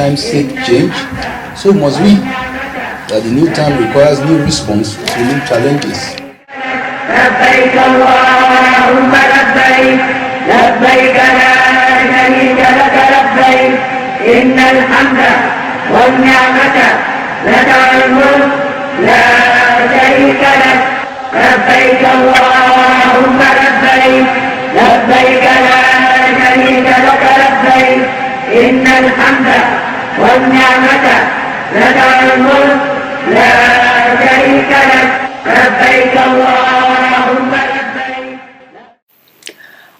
times seek change, so must we, that the new time requires new response to new challenges. لبيك اللهم لبيك لبيك لا شريك لك لبيك إن الحمد والنعمة لك الملك لا شريك لك لبيك اللهم لبيك لبيك لا شريك لك لبيك إن الحمد والنعمة لك الملك لا شريك لك لبيك اللهم لبيك.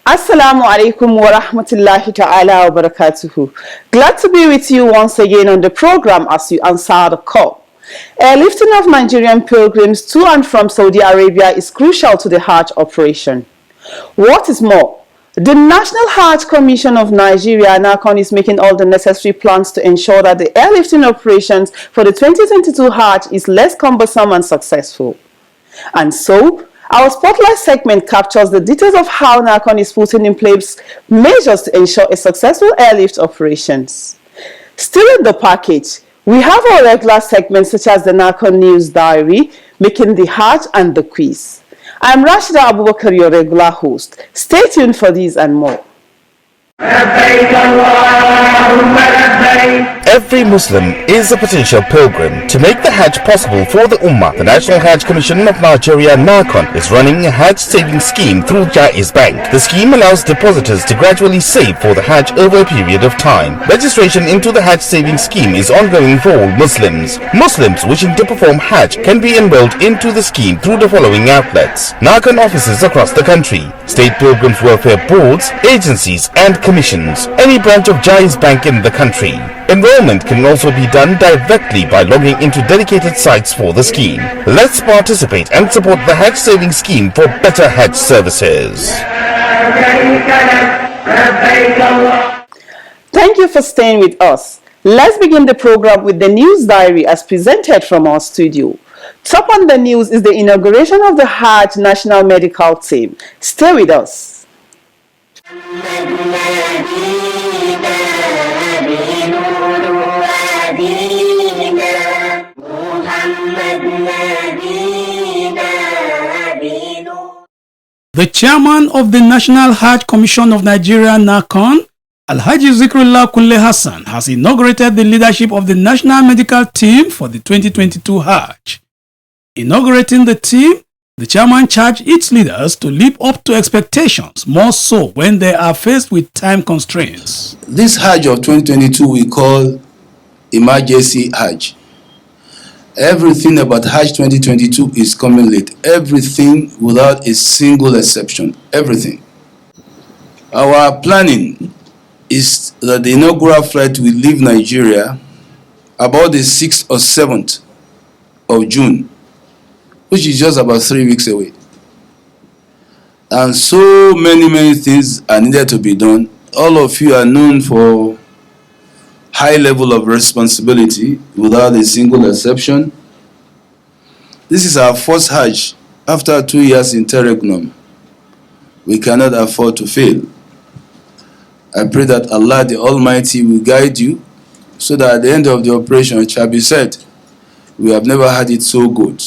Assalamu alaikum wa rahmatullahi ta'ala wa barakatuhu. Glad to be with you once again on the program as you answer the call. Airlifting of Nigerian pilgrims to and from Saudi Arabia is crucial to the Hajj operation. What is more, the National Hajj Commission of Nigeria, NAHCON, is making all the necessary plans to ensure that the airlifting operations for the 2022 Hajj is less cumbersome and successful. And so, our Spotlight segment captures the details of how NAHCON is putting in place measures to ensure a successful airlift operations. Still in the package, we have our regular segments such as the NAHCON News Diary, Making the Hajj and the Quiz. I'm Rashida Abubakar, your regular host. Stay tuned for these and more. Every Muslim is a potential pilgrim. To make the Hajj possible for the Ummah, the National Hajj Commission of Nigeria, NAHCON, is running a Hajj saving scheme through Jaiz Bank. The scheme allows depositors to gradually save for the Hajj over a period of time. Registration into the Hajj saving scheme is ongoing for all Muslims. Muslims wishing to perform Hajj can be enrolled into the scheme through the following outlets: NAHCON offices across the country, state pilgrims welfare boards, agencies and commissions, any branch of Jaiz Bank in the country. Enrollment can also be done directly by logging into dedicated sites for the scheme. Let's participate and support the Hajj saving scheme for better Hajj services. Thank you for staying with us. Let's begin the program with the news diary as presented from our studio. Top on the news is the inauguration of the Hajj National Medical Team. Stay with us. The chairman of the National Hajj Commission of Nigeria, NAHCON, Alhaji Zikrullah Kunle Hassan, has inaugurated the leadership of the National Medical Team for the 2022 Hajj. Inaugurating the team, the chairman charged its leaders to live up to expectations, more so when they are faced with time constraints. This Hajj of 2022 we call Emergency Hajj. Everything about Hajj 2022 is coming late. Everything without a single exception. Everything. Our planning is that the inaugural flight will leave Nigeria about the 6th or 7th of June, which is just about 3 weeks away. And so many things are needed to be done. All of you are known for high level of responsibility without a single exception. This is our first Hajj after 2 years in Terregnum. We cannot afford to fail. I pray that Allah the Almighty will guide you so that at the end of the operation it shall be said, we have never had it so good.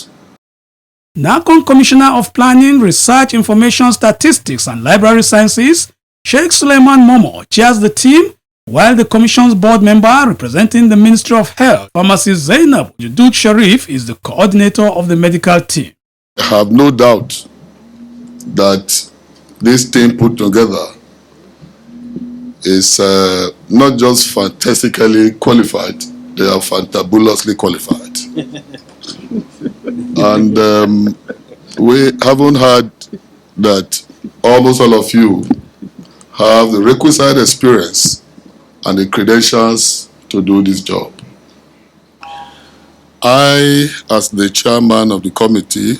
NAHCON Commissioner of Planning, Research, Information, Statistics and Library Sciences, Sheikh Suleiman Momo, chairs the team, while the Commission's board member representing the Ministry of Health, Pharmacist Zainab Judud Sharif, is the coordinator of the medical team. I have no doubt that this team put together is not just fantastically qualified, they are fantabulously qualified. And we haven't heard that almost all of you have the requisite experience and the credentials to do this job. I, as the chairman of the committee,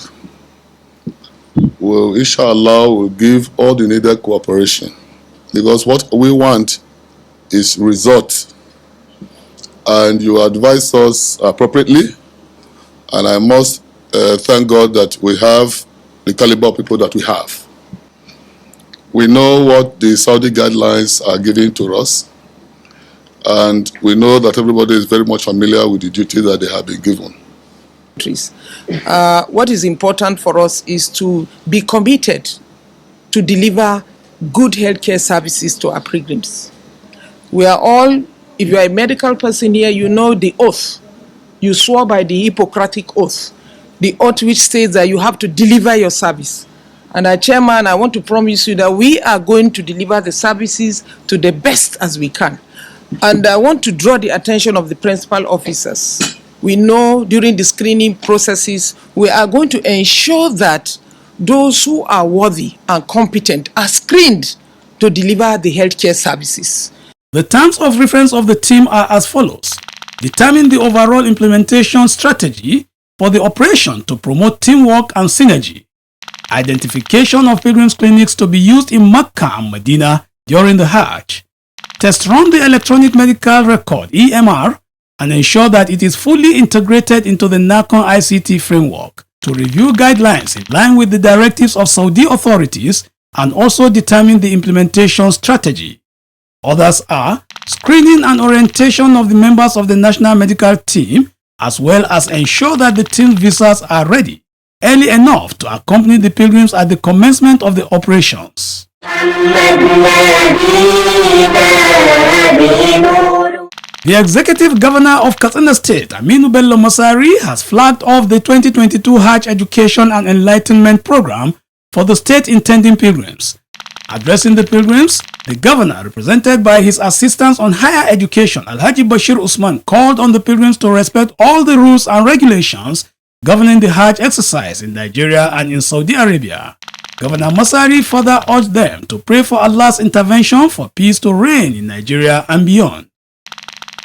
will, inshallah, will give all the needed cooperation, because what we want is result, and you advise us appropriately, and I must thank God that we have the caliber of people that we have. We know what the Saudi guidelines are giving to us, And we know that everybody is very much familiar with the duties that they have been given. What is important for us is to be committed to deliver good healthcare services to our pilgrims. We are all, if you are a medical person here, you know the oath. You swore by the Hippocratic oath, the oath which states that you have to deliver your service. And Chairman, I want to promise you that we are going to deliver the services to the best as we can. And I want to draw the attention of the principal officers. We know during the screening processes, we are going to ensure that those who are worthy and competent are screened to deliver the healthcare services. The terms of reference of the team are as follows. Determine the overall implementation strategy for the operation to promote teamwork and synergy. Identification of pilgrims clinics to be used in Mecca and Medina during the Hajj. Test run the electronic medical record EMR and ensure that it is fully integrated into the NAHCON ICT framework. To review guidelines in line with the directives of Saudi authorities and also determine the implementation strategy. Others are screening and orientation of the members of the national medical team, as well as ensure that the team's visas are ready early enough to accompany the pilgrims at the commencement of the operations. The Executive Governor of Katsina State, Aminu Bello Masari, has flagged off the 2022 Hajj Education and Enlightenment Program for the state intending pilgrims. Addressing the pilgrims, the governor, represented by his assistants on higher education, Alhaji Bashir Usman, called on the pilgrims to respect all the rules and regulations governing the Hajj exercise in Nigeria and in Saudi Arabia. Governor Masari further urged them to pray for Allah's intervention for peace to reign in Nigeria and beyond.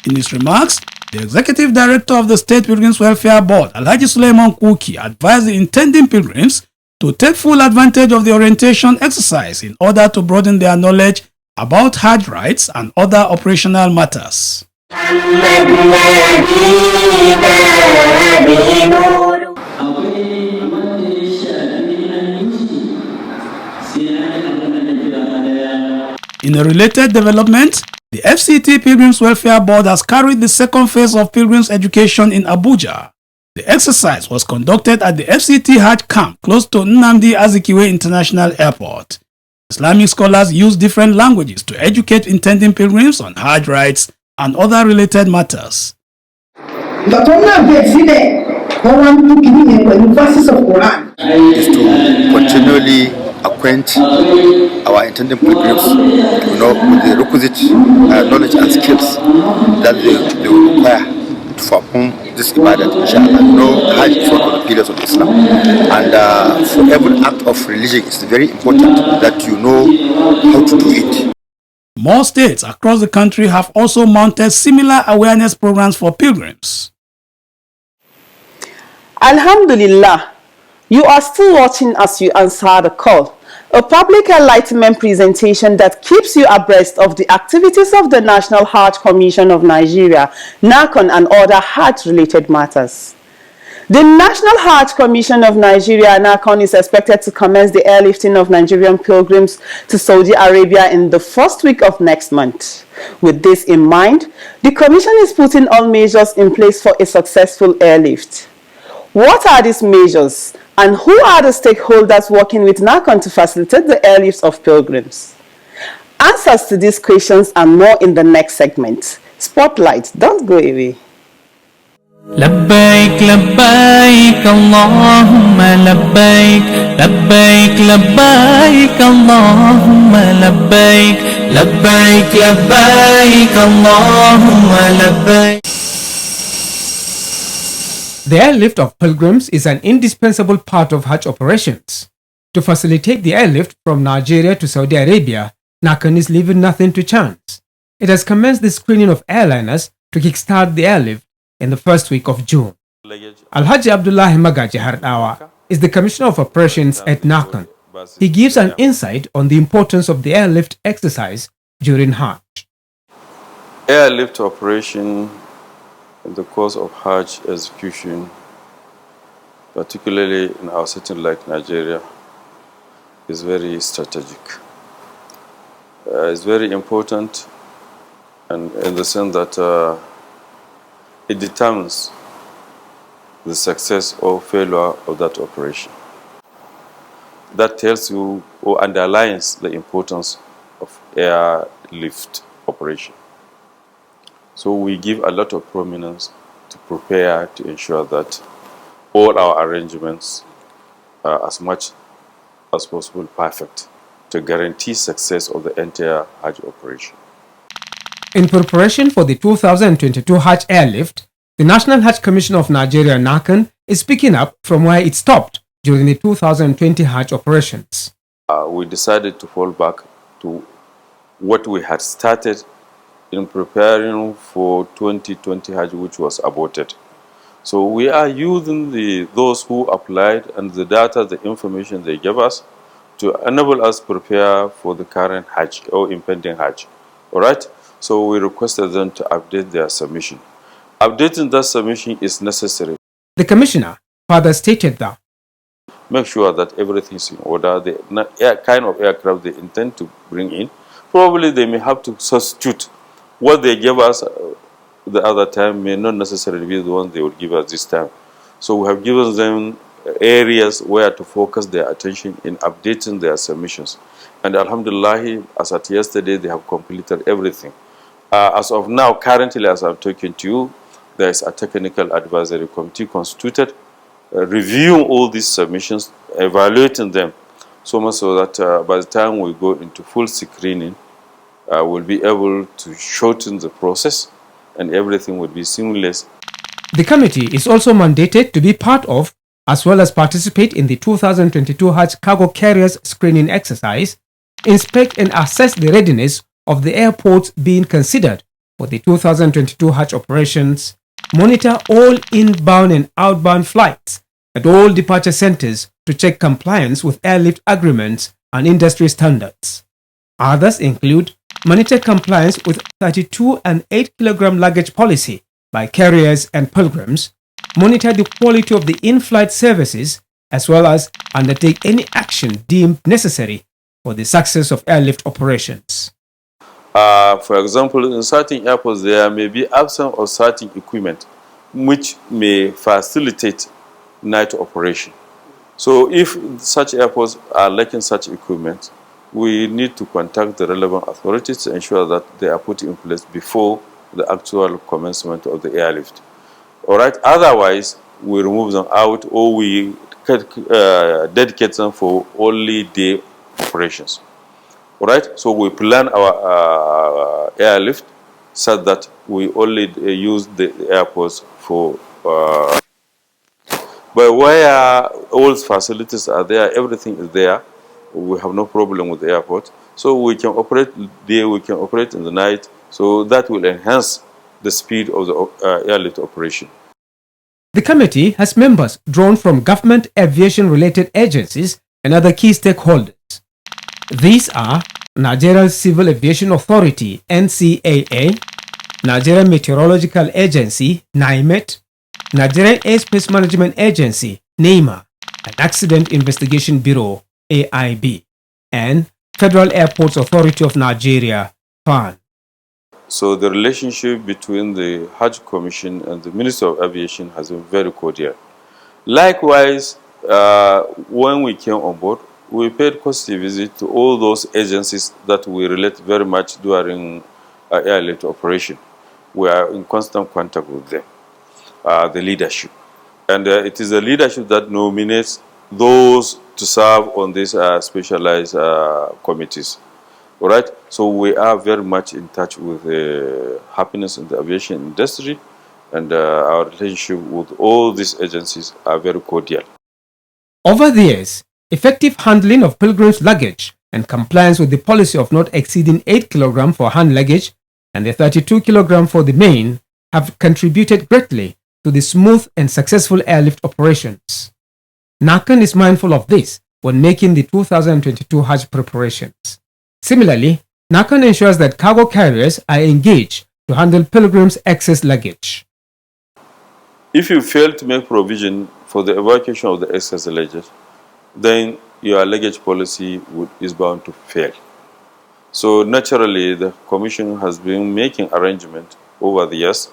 In his remarks, the Executive Director of the State Pilgrims Welfare Board, Alhaji Suleiman Kuki, advised the intending pilgrims to take full advantage of the orientation exercise in order to broaden their knowledge about Hajj rites and other operational matters. In a related development, the FCT Pilgrims Welfare Board has carried the second phase of Pilgrims Education in Abuja. The exercise was conducted at the FCT Hajj camp close to Nnamdi Azikiwe International Airport. Islamic scholars use different languages to educate intending pilgrims on Hajj rites and other related matters. Is to continually acquaint our intending pilgrims, with the requisite knowledge and skills that they will require to perform this ibadah, inshallah. Hajj is one of the pillars of Islam, and for every act of religion, it's very important that you know how to do it. More states across the country have also mounted similar awareness programs for pilgrims. Alhamdulillah, you are still watching as you answer the call, a public enlightenment presentation that keeps you abreast of the activities of the National Hajj Commission of Nigeria, NAHCON, and other Hajj-related matters. The National Hajj Commission of Nigeria, NAHCON, is expected to commence the airlifting of Nigerian pilgrims to Saudi Arabia in the first week of next month. With this in mind, the Commission is putting all measures in place for a successful airlift. What are these measures, and who are the stakeholders working with NAHCON to facilitate the airlifts of pilgrims? Answers to these questions and more in the next segment. Spotlight, don't go away. لبيك لبيك اللهم لبيك لبيك لبيك اللهم لبيك لبيك لبيك اللهم لبيك. The airlift of pilgrims is an indispensable part of Hajj operations. To facilitate the airlift from Nigeria to Saudi Arabia, NAHCON is leaving nothing to chance. It has commenced the screening of airliners to kickstart the airlift in the first week of June. Alhaji Abdullahi Magaji Hardawa is the Commissioner of Operations at NAHCON. He gives an insight on the importance of the airlift exercise during Hajj. Airlift operation in the course of Hajj execution, particularly in our setting like Nigeria, is very strategic. It's very important and in the sense that it determines the success or failure of that operation. That tells you or underlines the importance of airlift operation. So we give a lot of prominence to prepare to ensure that all our arrangements are as much as possible perfect to guarantee success of the entire Hajj operation. In preparation for the 2022 Hajj airlift, the National Hajj Commission of Nigeria NAHCON is picking up from where it stopped during the 2020 Hajj operations. We decided to fall back to what we had started in preparing for 2020 Hajj, which was aborted. So we are using those who applied and the data, the information they gave us to enable us prepare for the current Hajj or impending Hajj. All right? So we requested them to update their submission. Updating that submission is necessary. The Commissioner further stated that make sure that everything is in order. The kind of aircraft they intend to bring in, probably they may have to substitute what they gave us the other time may not necessarily be the one they would give us this time. So we have given them areas where to focus their attention in updating their submissions. And alhamdulillah, as at yesterday, they have completed everything. As of now, currently, as I'm talking to you, there is a technical advisory committee constituted, reviewing all these submissions, evaluating them, so much so that by the time we go into full screening, we'll be able to shorten the process and everything will be seamless. The committee is also mandated to be part of, as well as participate in the 2022 Hajj cargo carriers screening exercise, inspect and assess the readiness of the airports being considered for the 2022 Hajj operations, monitor all inbound and outbound flights at all departure centers to check compliance with airlift agreements and industry standards. Others include monitor compliance with 32 and 8 kilogram luggage policy by carriers and pilgrims, monitor the quality of the in-flight services, as well as undertake any action deemed necessary for the success of airlift operations. For example, in certain airports, there may be absence of certain equipment which may facilitate night operation. So if such airports are lacking such equipment, we need to contact the relevant authorities to ensure that they are put in place before the actual commencement of the airlift. All right. Otherwise, we remove them out or we dedicate them for only day operations. All right. So we plan our airlift so that we only use the airports for. But where all facilities are there, everything is there. We have no problem with the airport. So we can operate day, we can operate in the night. So that will enhance the speed of the airlift operation. The committee has members drawn from government aviation-related agencies and other key stakeholders. These are Nigerian Civil Aviation Authority (NCAA), Nigerian Meteorological Agency (NIMET), Nigerian Airspace Management Agency (NAMA), and Accident Investigation Bureau (AIB), and Federal Airports Authority of Nigeria (FAN). So the relationship between the Hajj Commission and the Ministry of Aviation has been very cordial. Likewise, when we came on board, we paid courtesy visit to all those agencies that we relate very much during airlift operation. We are in constant contact with them, the leadership. And it is the leadership that nominates those to serve on these specialized committees. All right. So we are very much in touch with the happiness in the aviation industry, and our relationship with all these agencies are very cordial. Over the years, effective handling of pilgrims' luggage and compliance with the policy of not exceeding 8 kg for hand luggage and the 32 kg for the main have contributed greatly to the smooth and successful airlift operations. NAHCON is mindful of this when making the 2022 Hajj preparations. Similarly, NAHCON ensures that cargo carriers are engaged to handle pilgrims' excess luggage. If you fail to make provision for the evacuation of the excess luggage, then your luggage policy is bound to fail. So naturally, the Commission has been making arrangements over the years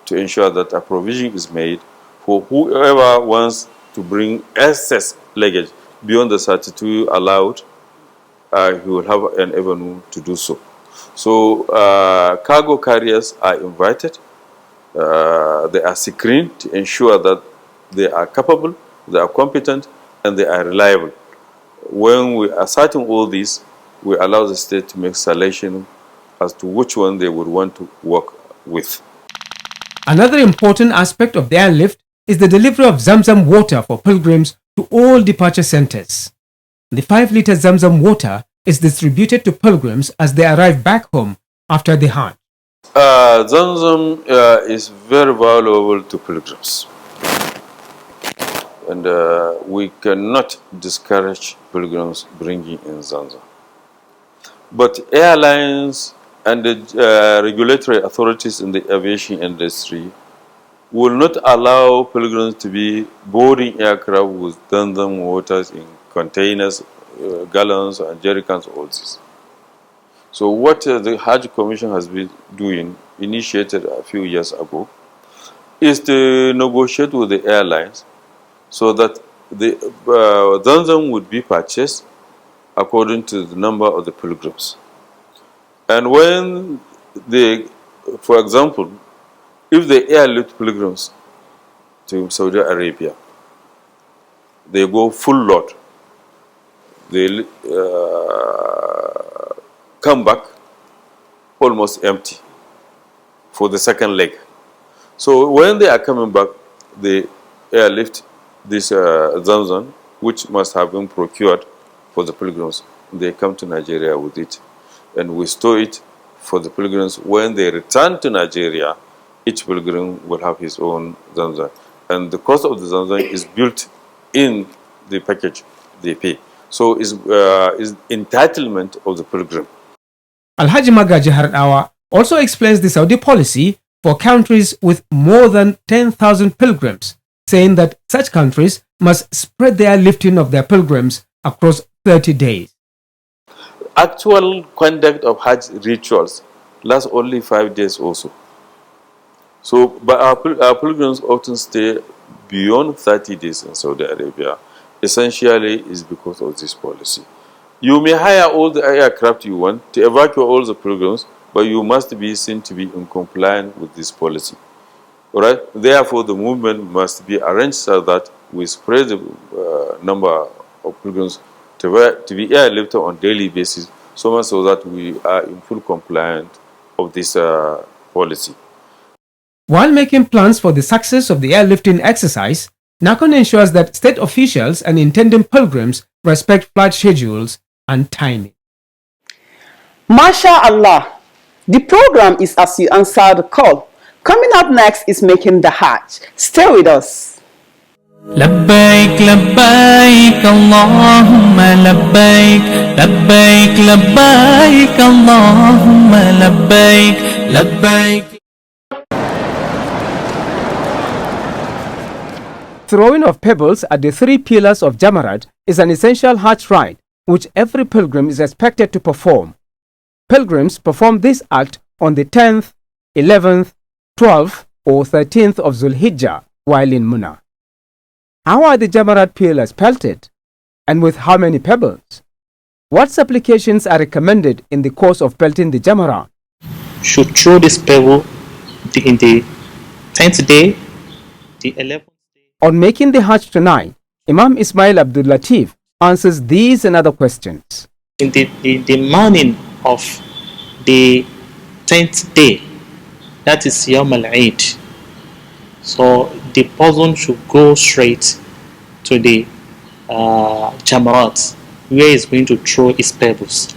to ensure that a provision is made for whoever wants to bring excess luggage beyond the 32 allowed, he will have an avenue to do so. So cargo carriers are invited, they are screened to ensure that they are capable, they are competent, and they are reliable. When we are ascertain all these, we allow the state to make selection as to which one they would want to work with. Another important aspect of the airlift is the delivery of Zamzam water for pilgrims to all departure centers. The 5-liter Zamzam water is distributed to pilgrims as they arrive back home after the Hajj. Zamzam is very valuable to pilgrims, and we cannot discourage pilgrims bringing in Zamzam. But airlines and the regulatory authorities in the aviation industry will not allow pilgrims to be boarding aircraft with Zamzam waters in containers, gallons, and jerrycans, all this. So what the Hajj Commission has been doing, initiated a few years ago, is to negotiate with the airlines so that the Zamzam would be purchased according to the number of the pilgrims. And when they, for example, if they airlift pilgrims to Saudi Arabia, they go full load, they come back almost empty for the second leg. So when they are coming back, they airlift this Zamzam, which must have been procured for the pilgrims. They come to Nigeria with it, and we store it for the pilgrims. When they return to Nigeria, each pilgrim will have his own Zamzam, and the cost of the Zamzam is built in the package they pay. So is entitlement of the pilgrim. Alhaji Magaji Hardawa also explains the Saudi policy for countries with more than 10,000 pilgrims, saying that such countries must spread their lifting of their pilgrims across 30 days. Actual conduct of Hajj rituals lasts only 5 days also. So, but our pilgrims often stay beyond 30 days in Saudi Arabia. Essentially is because of this policy. You may hire all the aircraft you want to evacuate all the pilgrims, but you must be seen to be in compliance with this policy. All right? Therefore, the movement must be arranged so that we spread the number of pilgrims to be airlifted on daily basis, so much so that we are in full compliance of this policy. While making plans for the success of the airlifting exercise, NAHCON ensures that state officials and intending pilgrims respect flight schedules and timing. MashaAllah. The program is As You Answer the Call. Coming up next is Making the Hajj. Stay with us. لبيك لبيك اللهم لبيك لبيك لبيك اللهم لبيك لبيك. Throwing of pebbles at the 3 pillars of Jamarat is an essential Hajj rite which every pilgrim is expected to perform. Pilgrims perform this act on the 10th, 11th, 12th or 13th of Zulhijjah while in Muna. How are the Jamarat pillars pelted, and with how many pebbles? What supplications are recommended in the course of pelting the Jamarat? Should throw this pebble in the 10th day, the 11th. On Making the Hajj tonight, Imam Ismail Abdul Latif answers these and other questions. In the morning of the 10th day, that is Yawm al-Eid. So the person should go straight to the Jamarat, where he's going to throw his pebbles.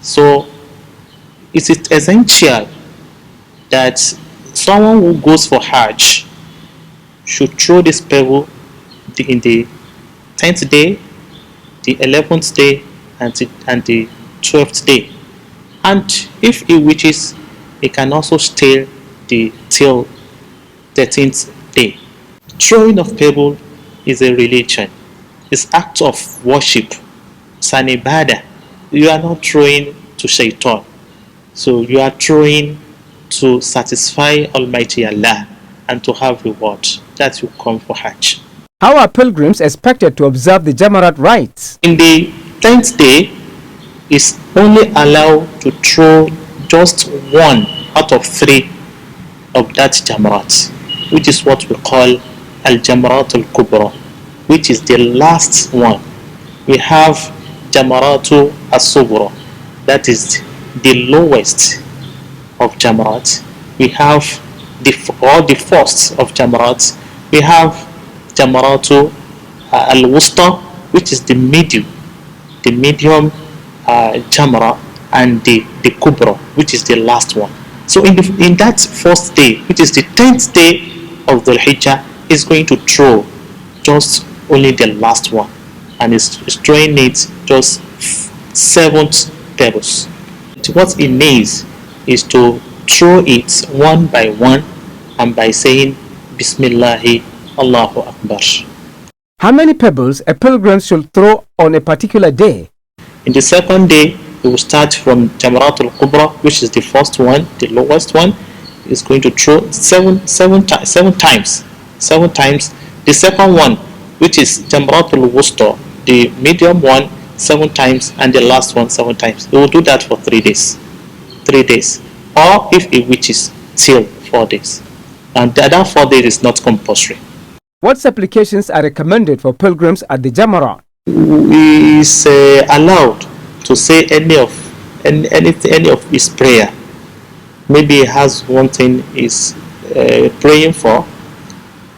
So it is essential that someone who goes for Hajj should throw this pebble in the 10th day, the 11th day, and the 12th day. And if he wishes, he can also stay till 13th day. Throwing of pebble is a religion. It's act of worship. It's an ibadah. You are not throwing to shaitan. So you are throwing to satisfy Almighty Allah and to have reward. That will come for Hajj. How are pilgrims expected to observe the Jamarat rites? In the 10th day, is only allowed to throw just one out of 3 of that Jamarat, which is what we call Al-Jamarat al-Kubra, which is the last one. We have Jamaratu as-Sughra, that is the lowest of Jamarat. We have the first of Jamarat. We have Jamaratu al-Wusta, which is the medium Jamara, and the Kubra, which is the last one. So in that first day, which is the 10th day of the Hijjah, is going to throw just only the last one, and is throwing it just 7 pebbles. What it means is to throw it one by one and by saying Bismillahi Allahu Akbar. How many pebbles a pilgrim should throw on a particular day? In the second day, we will start from Jamarat al-Kubra, which is the first one, the lowest one. Is going to throw seven times. The second one, which is Jamarat al-Wusta, the medium one, 7 times, and the last one 7 times. We will do that for 3 days. 3 days. Or if it reaches till 4 days. And the other 4 days is not compulsory. What supplications are recommended for pilgrims at the Jamarat? He is allowed to say any of his prayer. Maybe he has one thing he's praying for,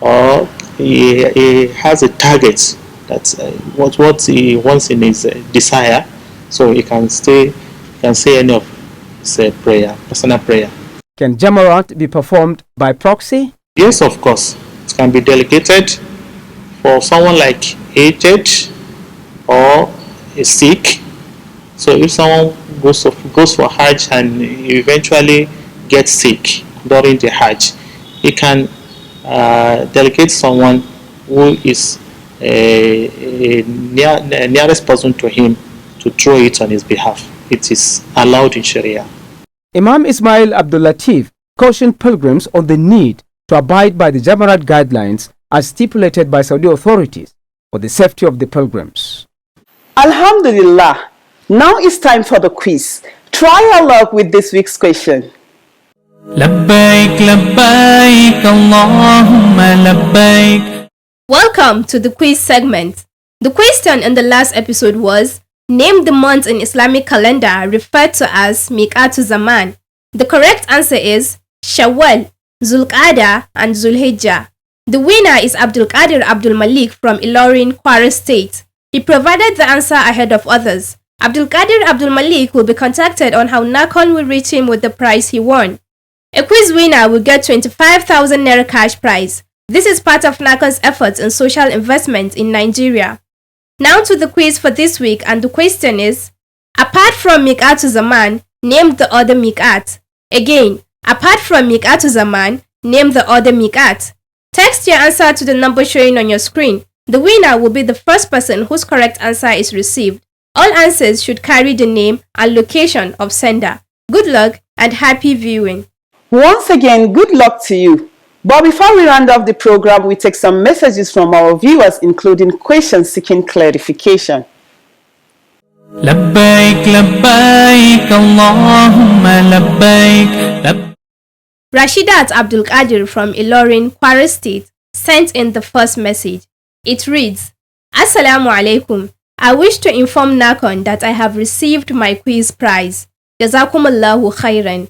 or he has a target, that's what he wants in his desire. So he can say any of his personal prayer. Can Jamarat be performed by proxy? Yes, of course. It can be delegated for someone like aged or is sick. So if someone goes for Hajj and eventually gets sick during the Hajj, he can delegate someone who is a nearest person to him to throw it on his behalf. It is allowed in Sharia. Imam Ismail Abdul Latif cautioned pilgrims on the need to abide by the Jamarat guidelines as stipulated by Saudi authorities for the safety of the pilgrims. Alhamdulillah. Now it's time for the quiz. Try your luck with this week's question. لبيك لبيك اللهم لبيك. Welcome to the quiz segment. The question in the last episode was, name the months in Islamic calendar referred to as Miqatu Zaman. The correct answer is Shawwal, Zulqa'dah and Zulhijjah. The winner is Abdul Qadir Abdul Malik from Ilorin, Kwara State. He provided the answer ahead of others. Abdul Qadir Abdul Malik will be contacted on how NAHCON will reach him with the prize he won. A quiz winner will get 25,000 Naira cash prize. This is part of NAHCON's efforts in social investment in Nigeria. Now to the quiz for this week, and the question is, apart from Miqatu Zaman, name the other Miqat. Again, apart from Miqatu Zaman, name the other Miqat. Text your answer to the number showing on your screen. The winner will be the first person whose correct answer is received. All answers should carry the name and location of sender. Good luck and happy viewing. Once again, good luck to you. But before we round off the program, we take some messages from our viewers, including questions seeking clarification. لبيك لبيك اللهم لبيك. Rashidat Abdul Qadir from Ilorin, Kwara State, sent in the first message. It reads, Assalamu alaikum. I wish to inform NAHCON that I have received my quiz prize. Jazakumullahu khairan.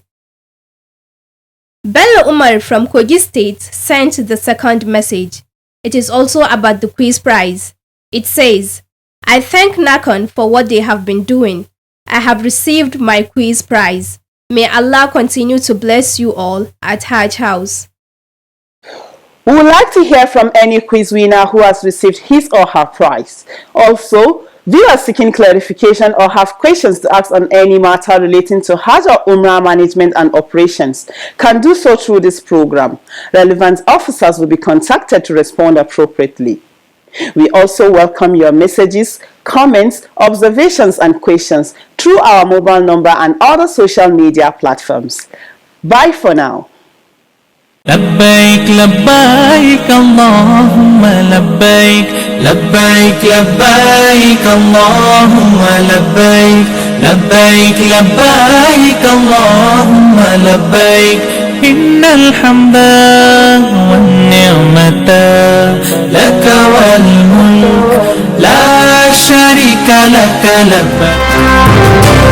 Bello Umar from Kogi State sent the second message. It is also about the quiz prize. It says, I thank NAHCON for what they have been doing. I have received my quiz prize. May Allah continue to bless you all at Hajj House. We would like to hear from any quiz winner who has received his or her prize. Also, viewers seeking clarification or have questions to ask on any matter relating to Hajj or Umrah management and operations can do so through this program. Relevant officers will be contacted to respond appropriately. We also welcome your messages, comments, observations, and questions through our mobile number and other social media platforms. Bye for now. لبيك لبيك اللهم لبيك لبيك لبيك اللهم لبيك لبيك لبيك اللهم لبيك إن الحمد والنعمة لك والملك لا شريك لك لبيك